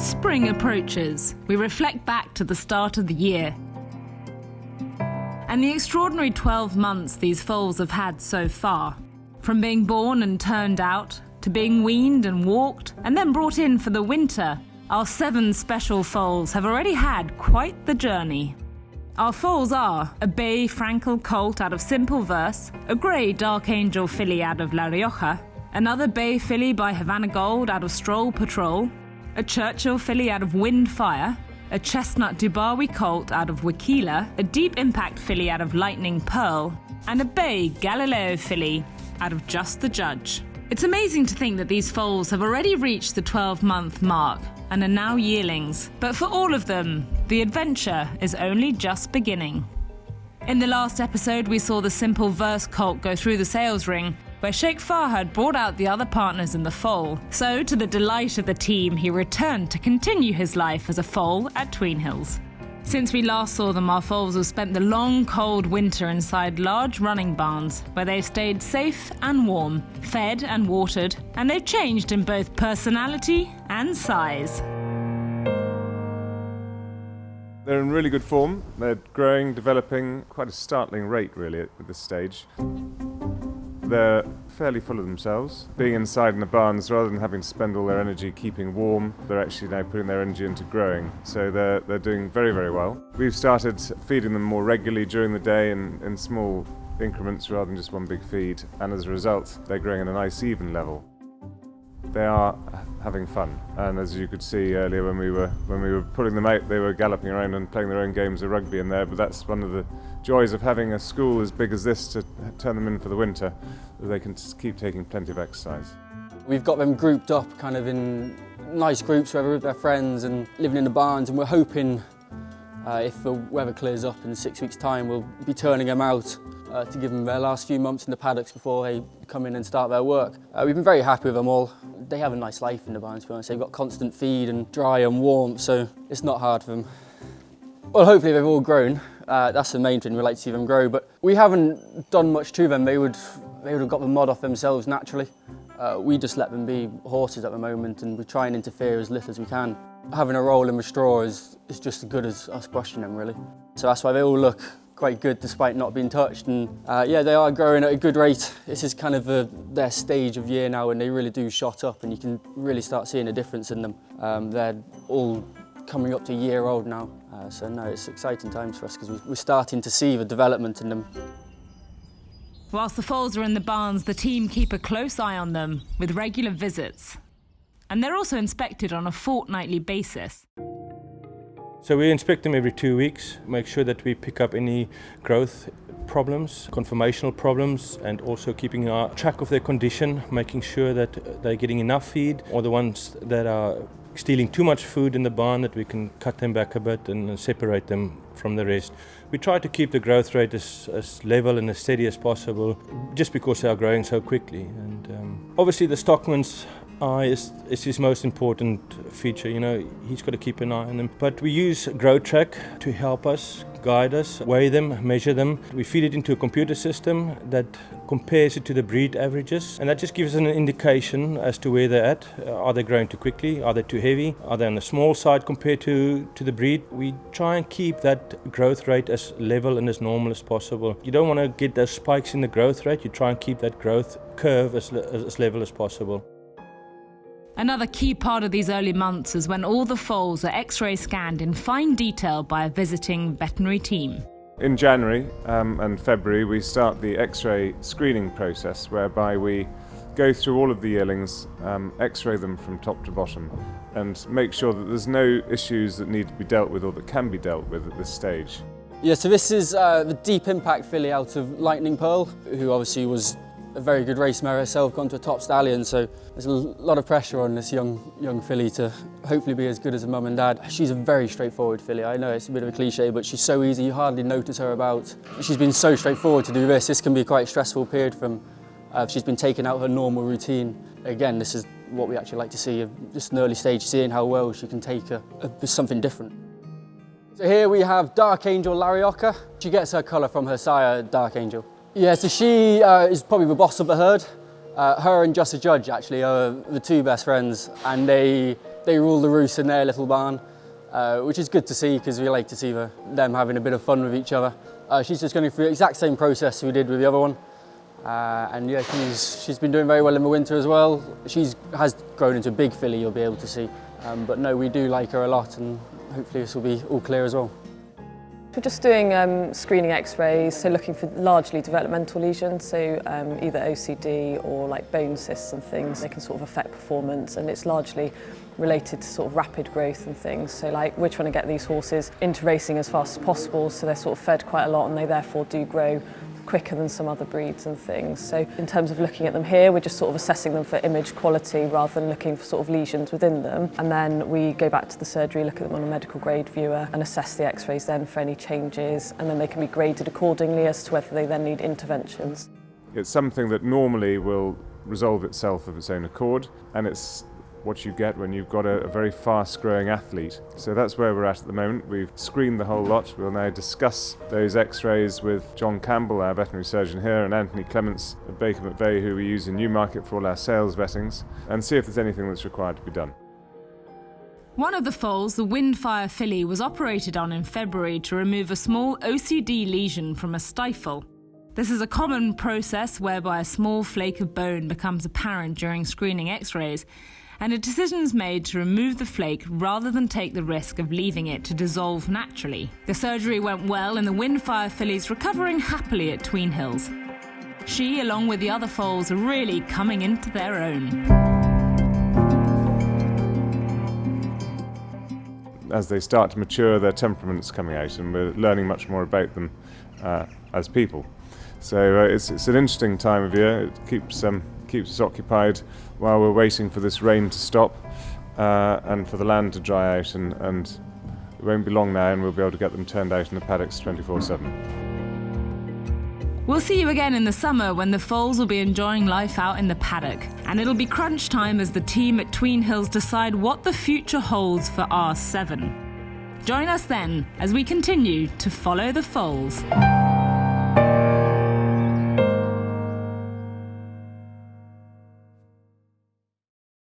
As spring approaches, we reflect back to the start of the year and the extraordinary 12 months these foals have had so far. From being born and turned out, to being weaned and walked, and then brought in for the winter, our 7 special foals have already had quite the journey. Our foals are a bay Frankel colt out of Simple Verse, a grey Dark Angel filly out of La Rioja, another bay filly by Havana Gold out of Stroll Patrol, a Churchill filly out of Wind Fire, a chestnut Dubawi colt out of Wakila, a deep impact filly out of Lightning Pearl, and a bay Galileo filly out of Just the Judge. It's amazing to think that these foals have already reached the 12-month mark and are now yearlings, but for all of them, the adventure is only just beginning. In the last episode, we saw the Simple Verse colt go through the sales ring, where Sheikh Fahad brought out the other partners in the foal. So, to the delight of the team, he returned to continue his life as a foal at Tweenhills. Since we last saw them, our foals have spent the long, cold winter inside large running barns, where they've stayed safe and warm, fed and watered, and they've changed in both personality and size. They're in really good form. They're growing, developing quite a startling rate, really, at this stage. They're fairly full of themselves. Being inside in the barns, rather than having to spend all their energy keeping warm, they're actually now putting their energy into growing. So they're doing very, very well. We've started feeding them more regularly during the day in small increments rather than just one big feed. And as a result, they're growing at a nice even level. They are having fun, and as you could see earlier when we were pulling them out, they were galloping around and playing their own games of rugby in there. But that's one of the joys of having a school as big as this to turn them in for the winter, that they can keep taking plenty of exercise. We've got them grouped up kind of in nice groups where they're with their friends and living in the barns, and we're hoping if the weather clears up in 6 weeks' time, we'll be turning them out to give them their last few months in the paddocks before they come in and start their work. We've been very happy with them all. They have a nice life in the barns, to be honest. They've got constant feed and dry and warm, so it's not hard for them. Well, hopefully they've all grown. That's the main thing, we like to see them grow, but we haven't done much to them. They would have got the mud off themselves naturally. We just let them be horses at the moment, and we try and interfere as little as we can. Having a roll in the straw is just as good as us brushing them, really. So that's why they all look quite good despite not being touched, and yeah, they are growing at a good rate. This is kind of their stage of year now, and they really do shot up, and you can really start seeing a difference in them. They're all coming up to a year old now, so no, it's exciting times for us because we're starting to see the development in them. Whilst the foals are in the barns, the team keep a close eye on them with regular visits, and they're also inspected on a fortnightly basis. So we inspect them every 2 weeks, make sure that we pick up any growth problems, conformational problems, and also keeping track of their condition, making sure that they're getting enough feed, or the ones that are stealing too much food in the barn, that we can cut them back a bit and separate them from the rest. We try to keep the growth rate as level and as steady as possible, just because they are growing so quickly. And obviously the stockman's eye is his most important feature. You know, he's got to keep an eye on them. But we use GrowTrack to help us, guide us, weigh them, measure them. We feed it into a computer system that compares it to the breed averages, and that just gives us an indication as to where they're at. Are they growing too quickly? Are they too heavy? Are they on the small side compared to the breed? We try and keep that growth rate as level and as normal as possible. You don't want to get those spikes in the growth rate. You try and keep that growth curve as level as possible. Another key part of these early months is when all the foals are X-ray scanned in fine detail by a visiting veterinary team. In January and February, we start the X-ray screening process, whereby we go through all of the yearlings, X-ray them from top to bottom, and make sure that there's no issues that need to be dealt with or that can be dealt with at this stage. Yeah, so this is the deep impact filly out of Lightning Pearl, who obviously was a very good race mare herself, gone to a top stallion, so there's a lot of pressure on this young filly to hopefully be as good as her mum and dad. She's a very straightforward filly. I know it's a bit of a cliche, but she's so easy, you hardly notice her about. She's been so straightforward to do this. This can be quite a stressful period from she's been taking out her normal routine. Again, this is what we actually like to see, just an early stage, seeing how well she can take something different. So here we have Dark Angel La Rioja. She gets her colour from her sire, Dark Angel. Yeah, so she is probably the boss of the herd. Her and Just a Judge actually are the two best friends, and they They rule the roost in their little barn, which is good to see because we like to see them having a bit of fun with each other. She's just going through the exact same process we did with the other one. And yeah, she's been doing very well in the winter as well. She has grown into a big filly, you'll be able to see. But no, we do like her a lot, and hopefully this will be all clear as well. We're just doing screening x-rays, so looking for largely developmental lesions, so either OCD or like bone cysts and things. They can sort of affect performance, and it's largely related to sort of rapid growth and things. So like we're trying to get these horses into racing as fast as possible, so they're sort of fed quite a lot and they therefore do grow quicker than some other breeds and things. So in terms of looking at them here, we're just sort of assessing them for image quality rather than looking for sort of lesions within them. And then we go back to the surgery, look at them on a medical grade viewer and assess the x-rays then for any changes, and then they can be graded accordingly as to whether they then need interventions. It's something that normally will resolve itself of its own accord, and it's what you get when you've got a very fast-growing athlete. So that's where we're at the moment. We've screened the whole lot. We'll now discuss those x-rays with John Campbell, our veterinary surgeon here, and Anthony Clements at Baker McVeigh, who we use in Newmarket for all our sales vettings, and see if there's anything that's required to be done. One of the foals, the Windfire filly, was operated on in February to remove a small OCD lesion from a stifle. This is a common process whereby a small flake of bone becomes apparent during screening x-rays, and a decision is made to remove the flake rather than take the risk of leaving it to dissolve naturally. The surgery went well and the Windfire filly's recovering happily at Tweenhills. She, along with the other foals, are really coming into their own. As they start to mature, their temperament's coming out, and we're learning much more about them as people. So it's an interesting time of year. It keeps us occupied while we're waiting for this rain to stop and for the land to dry out, and it won't be long now and we'll be able to get them turned out in the paddocks 24/7. We'll see you again in the summer when the foals will be enjoying life out in the paddock, and it'll be crunch time as the team at Tweenhills decide what the future holds for R7. Join us then as we continue to follow the foals.